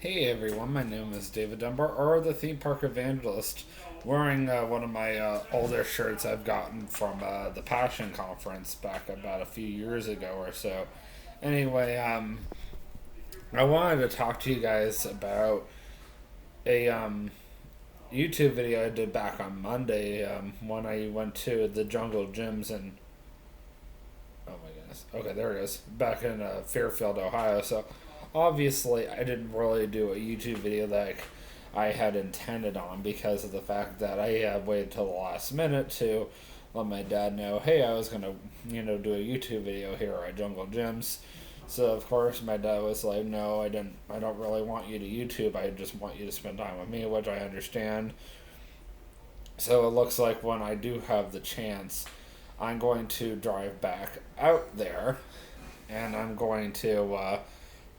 Hey everyone, my name is David Dunbar, or the Theme Park Evangelist, wearing one of my older shirts I've gotten from the Passion Conference back about a few years ago or so. Anyway, I wanted to talk to you guys about a YouTube video I did back on Monday when I went to the Jungle Gyms and oh my goodness, okay, there it is, back in Fairfield, Ohio. So obviously I didn't really do a YouTube video that I had intended on because of the fact that I waited till the last minute to let my dad know, hey, I was gonna, do a YouTube video here at Jungle Gyms. So of course my dad was like, no, I didn't. I don't really want you to YouTube. I just want you to spend time with me, which I understand. So it looks like when I do have the chance, I'm going to drive back out there, and I'm going to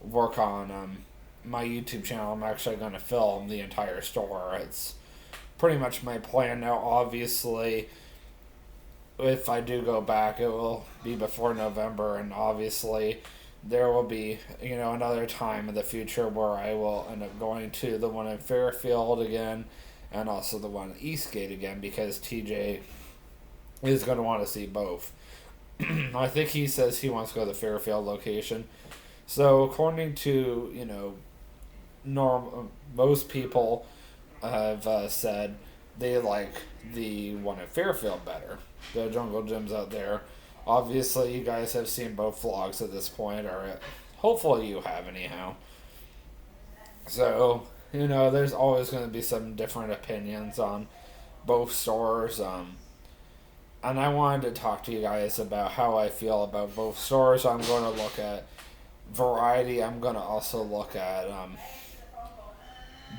work on my YouTube channel. I'm actually going to film the entire store. It's pretty much my plan now. Obviously, if I do go back, it will be before November, and obviously, there will be another time in the future where I will end up going to the one in Fairfield again, and also the one in Eastgate again because TJ is going to want to see both. I think he says he wants to go to the Fairfield location. So according to most people have said they like the one at Fairfield better. The Jungle Gyms out there. Obviously, you guys have seen both vlogs at this point, or hopefully you have anyhow. So there's always going to be some different opinions on both stores. And I wanted to talk to you guys about how I feel about both stores. I'm going to look at variety. I'm going to also look at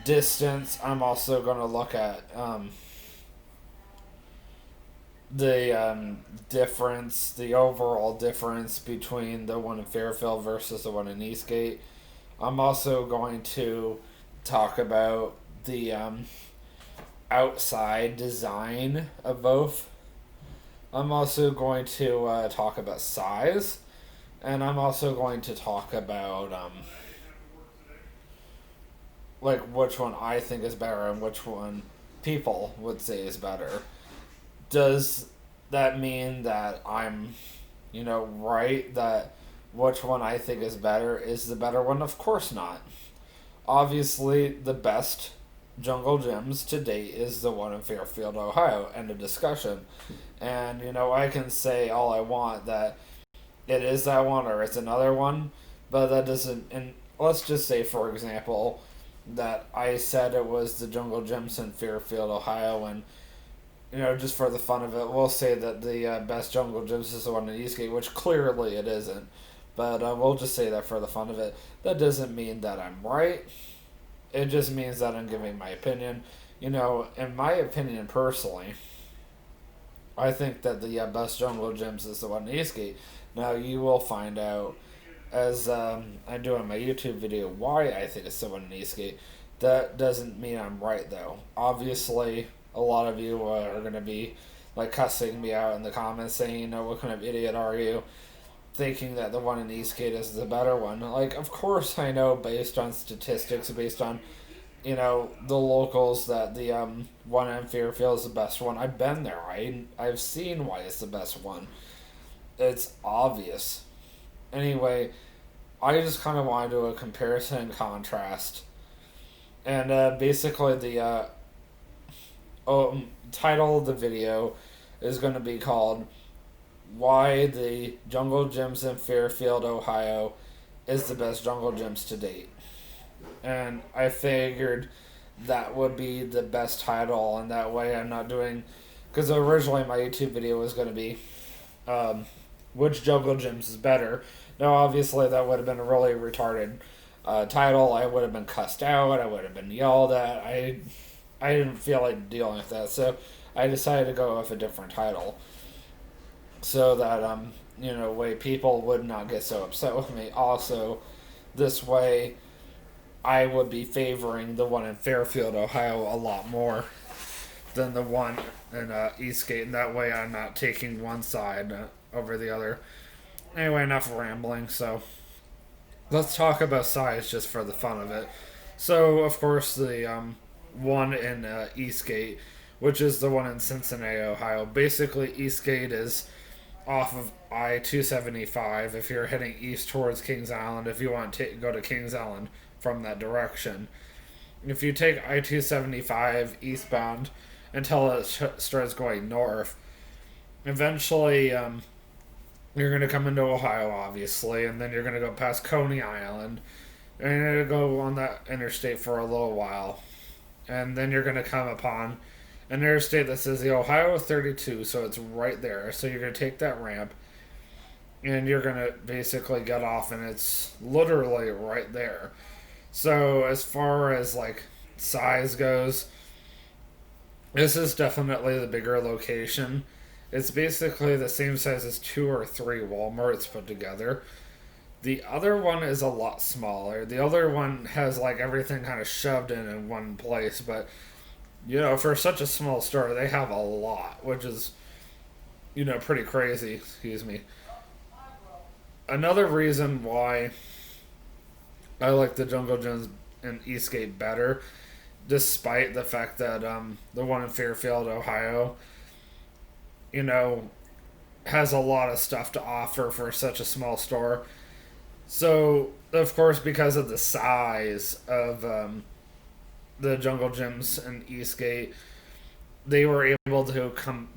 distance. I'm also going to look at the difference, the overall difference between the one in Fairfield versus the one in Eastgate. I'm also going to talk about the outside design of both. I'm also going to talk about size, and I'm also going to talk about like which one I think is better and which one people would say is better. Does that mean that I'm, right that which one I think is better is the better one? Of course not. Obviously, the best Jungle Gyms to date is the one in Fairfield, Ohio. End of discussion. And, I can say all I want that it is that one or it's another one, but that doesn't. And let's just say, for example, that I said it was the Jungle Gyms in Fairfield, Ohio, and just for the fun of it, we'll say that the best Jungle Gyms is the one in Eastgate, which clearly it isn't. But we'll just say that for the fun of it. That doesn't mean that I'm right. It just means that I'm giving my opinion. In my opinion personally, I think that the best Jungle Gyms is the one in Eastgate. Now, you will find out as I do in my YouTube video why I think it's the one in Eastgate. That doesn't mean I'm right, though. Obviously, a lot of you are going to be like cussing me out in the comments saying, what kind of idiot are you? Thinking that the one in Eastgate is the better one. Like, of course I know based on statistics, based on, the locals that the one in Fairfield is the best one. I've been there. I've seen why it's the best one. It's obvious. Anyway, I just kind of want to do a comparison and contrast. And basically the title of the video is going to be called Why the Jungle Gyms in Fairfield, Ohio is the best Jungle Gyms to date. And I figured that would be the best title, and that way I'm not doing. Because originally my YouTube video was going to be which Jungle Gyms is better. Now, obviously, that would have been a really retarded title. I would have been cussed out. I would have been yelled at. I didn't feel like dealing with that, so I decided to go with a different title, so that way people would not get so upset with me. Also, this way, I would be favoring the one in Fairfield, Ohio, a lot more than the one in Eastgate, and that way I'm not taking one side over the other. Anyway, enough rambling. So let's talk about size just for the fun of it. So, of course, the one in Eastgate, which is the one in Cincinnati, Ohio. Basically, Eastgate is off of I 275 if you're heading east towards Kings Island, if you want to go to Kings Island from that direction. If you take I 275 eastbound until it starts going north, eventually you're going to come into Ohio, obviously, and then you're going to go past Coney Island, and you're going to go on that interstate for a little while. And then you're going to come upon an interstate that says the Ohio 32, so it's right there. So you're going to take that ramp, and you're going to basically get off, and it's literally right there. So as far as like size goes, this is definitely the bigger location. It's basically the same size as two or three Walmarts put together. The other one is a lot smaller. The other one has like everything kind of shoved in one place, but for such a small store, they have a lot, which is pretty crazy. Excuse me. Another reason why I like the Jungle Gyms in Eastgate better, despite the fact that the one in Fairfield, Ohio, you know, has a lot of stuff to offer for such a small store. So, of course, because of the size of the Jungle Gyms in Eastgate, they were able to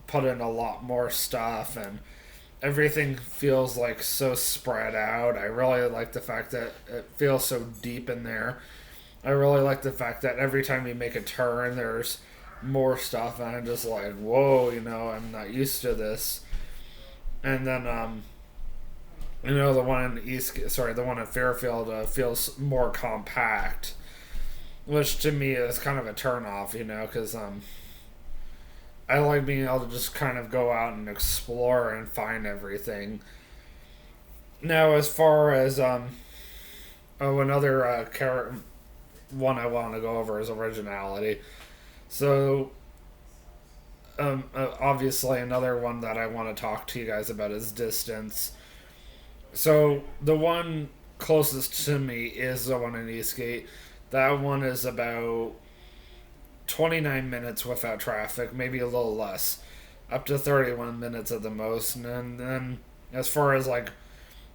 put in a lot more stuff, and everything feels like so spread out. I really like the fact that it feels so deep in there. I really like the fact that every time you make a turn, there's more stuff, and I'm just like, whoa, I'm not used to this. And then, the one in the one in Fairfield feels more compact, which to me is kind of a turnoff, because I like being able to just kind of go out and explore and find everything. Now, as far as another one I want to go over is Originality. So, obviously, another one that I want to talk to you guys about is distance. So, the one closest to me is the one in Eastgate. That one is about 29 minutes without traffic, maybe a little less, up to 31 minutes at the most. And then, as far as like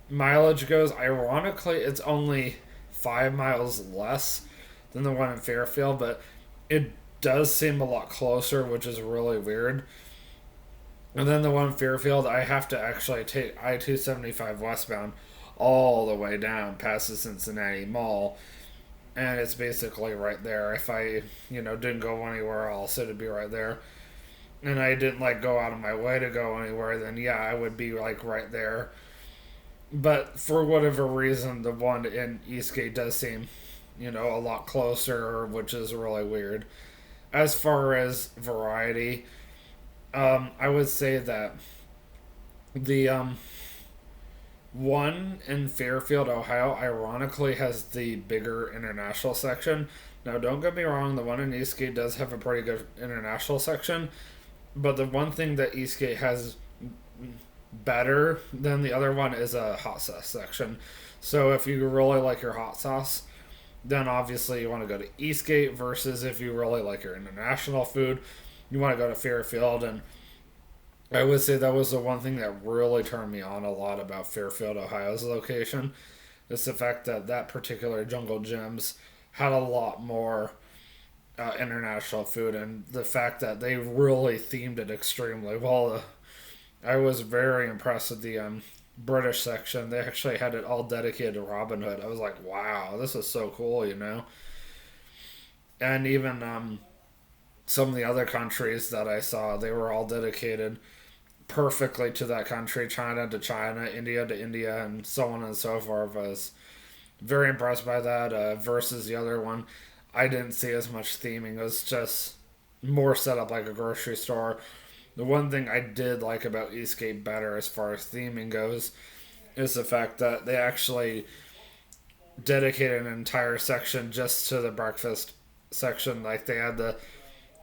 mileage goes, ironically, it's only 5 miles less than the one in Fairfield, but it does seem a lot closer, which is really weird. And then the one in Fairfield, I have to actually take I 275 westbound all the way down past the Cincinnati Mall. And it's basically right there. If I, didn't go anywhere else, it'd be right there. And I didn't like go out of my way to go anywhere, then yeah, I would be like right there. But for whatever reason, the one in Eastgate does seem, a lot closer, which is really weird. As far as variety, I would say that the one in Fairfield, Ohio, ironically has the bigger international section. Now, don't get me wrong, the one in Eastgate does have a pretty good international section, but the one thing that Eastgate has better than the other one is a hot sauce section. So if you really like your hot sauce, then obviously you want to go to Eastgate, versus if you really like your international food, you want to go to Fairfield. And I would say that was the one thing that really turned me on a lot about Fairfield, Ohio's location. Is the fact that that particular Jungle Gyms had a lot more international food, and the fact that they really themed it extremely well. I was very impressed with the British section. They actually had it all dedicated to Robin Hood. I was like, wow, this is so cool, And even some of the other countries that I saw, they were all dedicated perfectly to that country. China to China, India to India, and so on and so forth. I was very impressed by that, versus the other one. I didn't see as much theming. It was just more set up like a grocery store. The one thing I did like about Eastgate better as far as theming goes is the fact that they actually dedicated an entire section just to the breakfast section. Like they had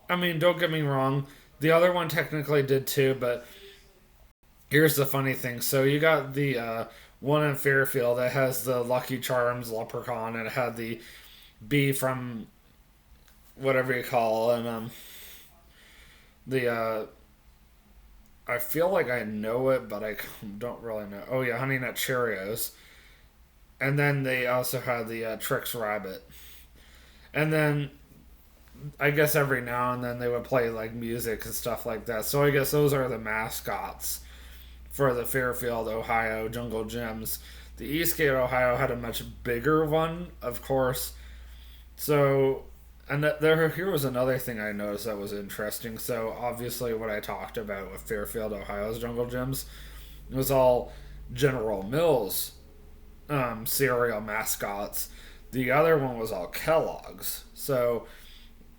don't get me wrong, the other one technically did too, but here's the funny thing. So you got the one in Fairfield that has the Lucky Charms leprechaun, and it had the B from whatever you call, and the I feel like I know it, but I don't really know. Oh yeah, Honey Nut Cheerios, and then they also had the Trix Rabbit, and then I guess every now and then they would play like music and stuff like that. So I guess those are the mascots for the Fairfield, Ohio Jungle Gyms. The Eastgate, Ohio had a much bigger one, of course. So, and there here was another thing I noticed that was interesting. So obviously, what I talked about with Fairfield, Ohio's Jungle Gyms, it was all General Mills cereal mascots. The other one was all Kellogg's. So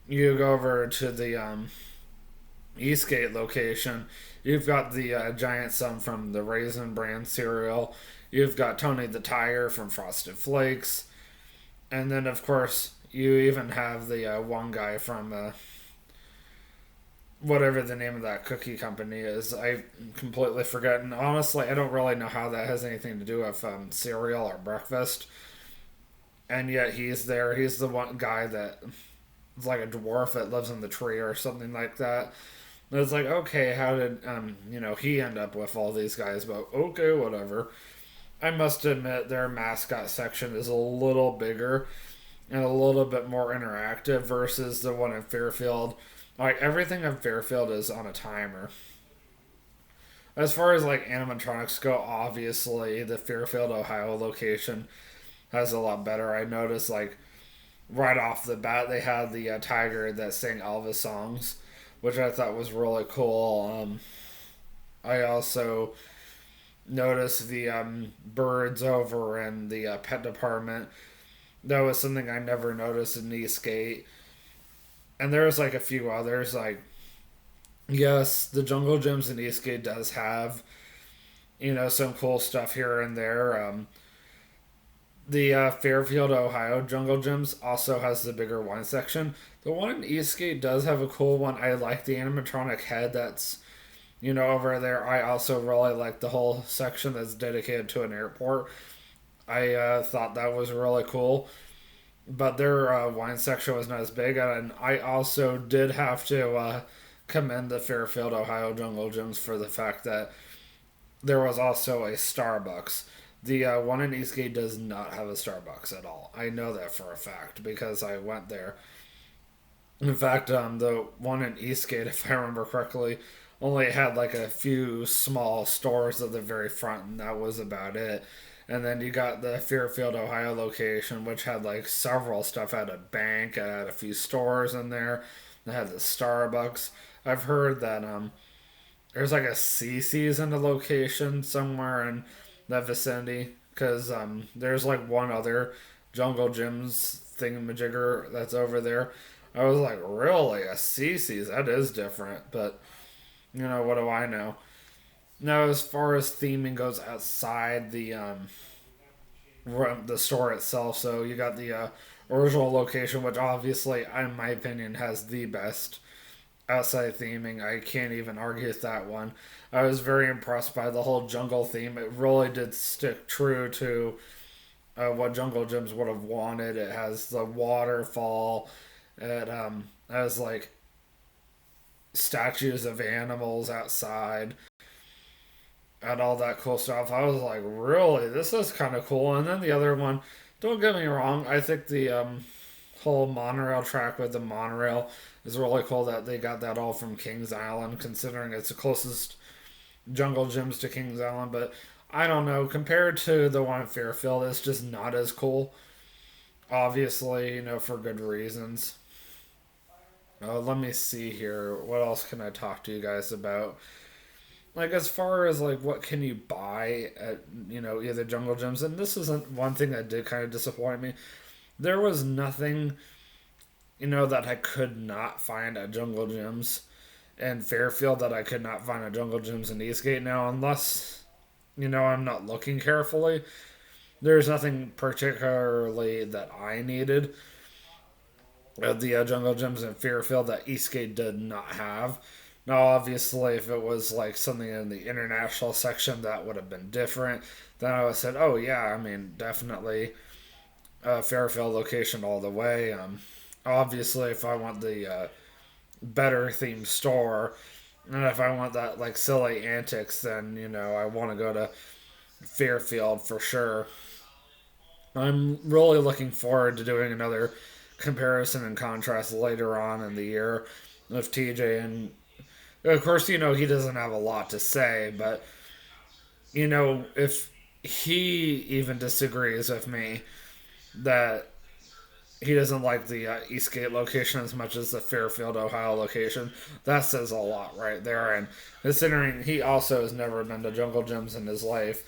you go over to the Eastgate location, you've got the Giant Sun from the Raisin Bran cereal. You've got Tony the Tiger from Frosted Flakes. And then, of course, you even have the one guy from whatever the name of that cookie company is. I completely forgotten. Honestly, I don't really know how that has anything to do with cereal or breakfast. And yet he's there. He's the one guy that is like a dwarf that lives in the tree or something like that. And it's like, okay, how did he end up with all these guys? But okay, whatever. I must admit their mascot section is a little bigger and a little bit more interactive versus the one in Fairfield. Like everything in Fairfield is on a timer. As far as like animatronics go, obviously the Fairfield, Ohio location has a lot better. I noticed like right off the bat they had the tiger that sang Elvis songs, which I thought was really cool. I also noticed the birds over in the pet department. That was something I never noticed in Eastgate. And there's like a few others. Like, yes, the Jungle Gyms in Eastgate does have, some cool stuff here and there. The Fairfield, Ohio Jungle Gyms also has the bigger wine section. The one in Eastgate does have a cool one. I like the animatronic head that's, over there. I also really like the whole section that's dedicated to an airport. I thought that was really cool. But their wine section was not as big. And I also did have to commend the Fairfield, Ohio Jungle Gyms for the fact that there was also a Starbucks. The one in Eastgate does not have a Starbucks at all. I know that for a fact because I went there. In fact, the one in Eastgate, if I remember correctly, only had like a few small stores at the very front, and that was about it. And then you got the Fairfield, Ohio location, which had like several stuff. It had a bank, it had a few stores in there. It had the Starbucks. I've heard that there's like a CC's in the location somewhere in that vicinity because there's like one other Jungle Gyms thingamajigger that's over there. I was like, really? A CC's? That is different. But, what do I know? Now, as far as theming goes outside the store itself, so you got the original location, which obviously, in my opinion, has the best outside theming. I can't even argue with that one. I was very impressed by the whole jungle theme. It really did stick true to what Jungle Gyms would have wanted. It has the waterfall. It has like statues of animals outside and all that cool stuff. I was like, really, this is kind of cool. And then the other one, don't get me wrong, I think the whole monorail track with the monorail is really cool that they got that all from Kings Island, considering it's the closest Jungle Gyms to Kings Island. But I don't know, compared to the one in Fairfield, it's just not as cool. Obviously, for good reasons. Let me see here. What else can I talk to you guys about? Like as far as like what can you buy at either Jungle Gyms, and this isn't one thing that did kind of disappoint me. There was nothing that I could not find at Jungle Gyms and Fairfield that I could not find at Jungle Gyms in Eastgate. Now, unless I'm not looking carefully, there's nothing particularly that I needed at the Jungle Gyms in Fairfield that Eastgate did not have. Now, obviously, if it was like something in the international section, that would have been different. Then I would have said, oh, yeah, I mean, definitely Fairfield location all the way. Obviously, if I want the better themed store, and if I want that like silly antics, then I want to go to Fairfield for sure. I'm really looking forward to doing another comparison and contrast later on in the year with TJ. And of course, he doesn't have a lot to say, but if he even disagrees with me that he doesn't like the Eastgate location as much as the Fairfield, Ohio location, that says a lot right there. And considering he also has never been to Jungle Gyms in his life,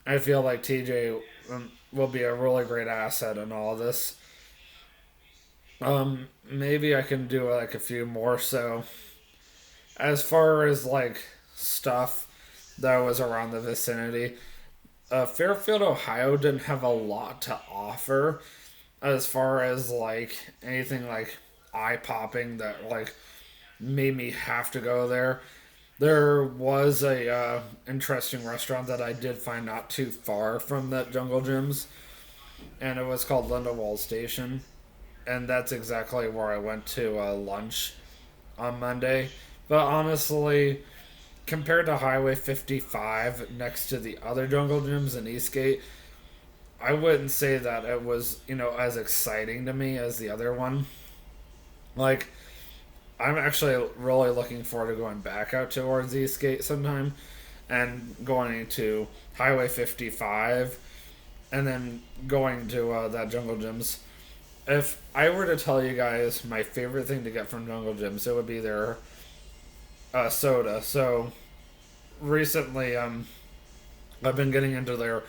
I feel like TJ will be a really great asset in all of this. Maybe I can do like a few more. So, as far as like stuff that was around the vicinity, Fairfield, Ohio didn't have a lot to offer as far as like anything like eye popping that like made me have to go there. There was a interesting restaurant that I did find not too far from that Jungle Gyms, and it was called Lindewald Station, and that's exactly where I went to lunch on Monday. But honestly, compared to Highway 55 next to the other Jungle Gyms in Eastgate, I wouldn't say that it was, as exciting to me as the other one. Like, I'm actually really looking forward to going back out towards Eastgate sometime and going to Highway 55 and then going to that Jungle Gyms. If I were to tell you guys my favorite thing to get from Jungle Gyms, it would be their soda. So recently, I've been getting into their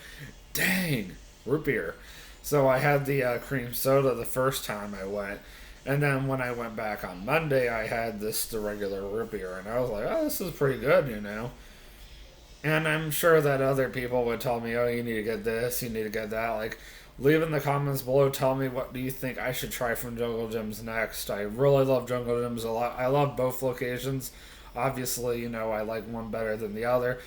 dang root beer. So I had the cream soda the first time I went, and then when I went back on Monday, I had the regular root beer, and I was like, oh, this is pretty good. And I'm sure that other people would tell me, oh, you need to get this, you need to get that. Like, leave in the comments below, tell me what do you think I should try from Jungle Gyms next. I really love Jungle Gyms a lot. I love both locations. Obviously, I like one better than the other.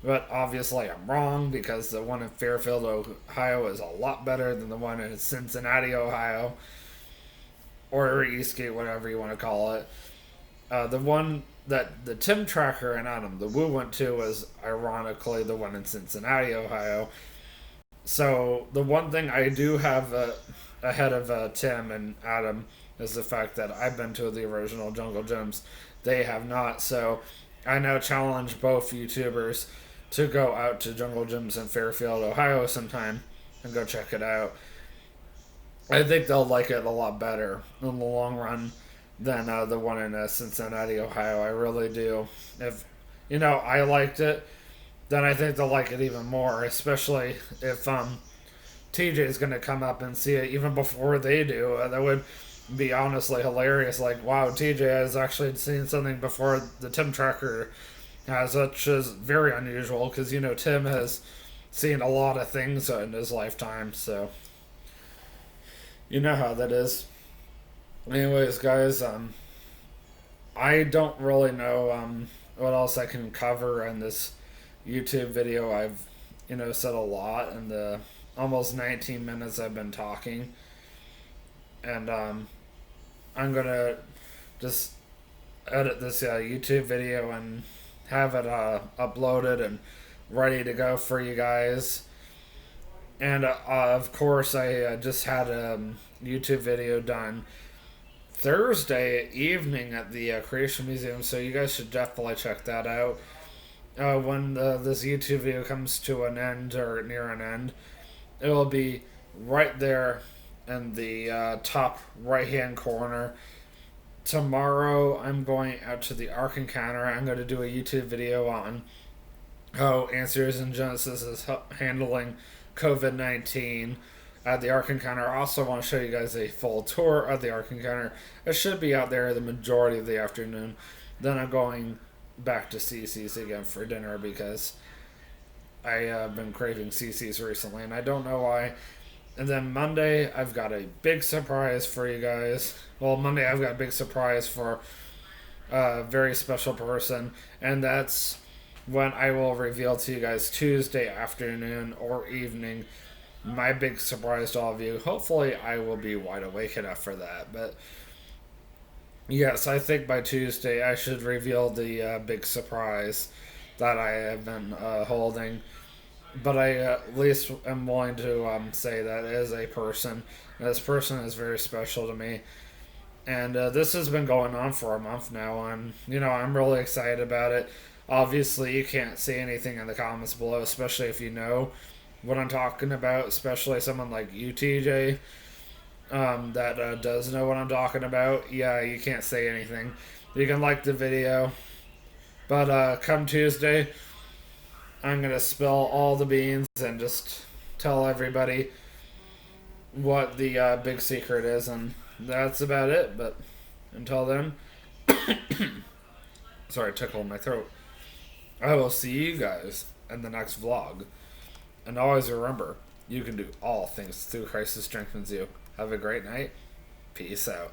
But obviously, I'm wrong because the one in Fairfield, Ohio is a lot better than the one in Cincinnati, Ohio, or Eastgate, whatever you want to call it. The one that the Tim Tracker and Adam the Woo went to was ironically the one in Cincinnati, Ohio. So the one thing I do have ahead of Tim and Adam is the fact that I've been to the original Jungle Gyms. They have not. So I now challenge both YouTubers to go out to Jungle Gyms in Fairfield, Ohio sometime and go check it out. I think they'll like it a lot better in the long run than the one in Cincinnati, Ohio. I really do. If I liked it, then I think they'll like it even more. Especially if TJ is going to come up and see it even before they do. That would be honestly hilarious. Like, wow, TJ has actually seen something before the Tim Tracker has, which is very unusual because Tim has seen a lot of things in his lifetime. So you know how that is. Anyways, guys, I don't really know what else I can cover in this YouTube video. I've said a lot in the almost 19 minutes I've been talking, and I'm gonna just edit this YouTube video and have it uploaded and ready to go for you guys. And of course, I just had a YouTube video done Thursday evening at the Creation Museum, so you guys should definitely check that out. When this YouTube video comes to an end or near an end, it'll be right there in the top right hand corner. Tomorrow, I'm going out to the Ark Encounter. I'm going to do a YouTube video on how Answers in Genesis is handling COVID-19 at the Ark Encounter. I also want to show you guys a full tour of the Ark Encounter. It should be out there the majority of the afternoon. Then I'm going back to CC's again for dinner because I have been craving CC's recently and I don't know why. And then Monday, I've got a big surprise for you guys. Well, Monday, I've got a big surprise for a very special person, and that's when I will reveal to you guys Tuesday afternoon or evening my big surprise to all of you. Hopefully, I will be wide awake enough for that. But yes, I think by Tuesday I should reveal the big surprise that I have been holding. But I at least am willing to say that it is a person. And this person is very special to me. And this has been going on for a month now. And, I'm really excited about it. Obviously, you can't see anything in the comments below, especially if you know what I'm talking about, especially someone like you, TJ, that does know what I'm talking about. Yeah, you can't say anything. You can like the video. But come Tuesday, I'm going to spill all the beans and just tell everybody what the big secret is. And that's about it. But until then, sorry, tickle in my throat. I will see you guys in the next vlog. And always remember, you can do all things through Christ who strengthens you. Have a great night. Peace out.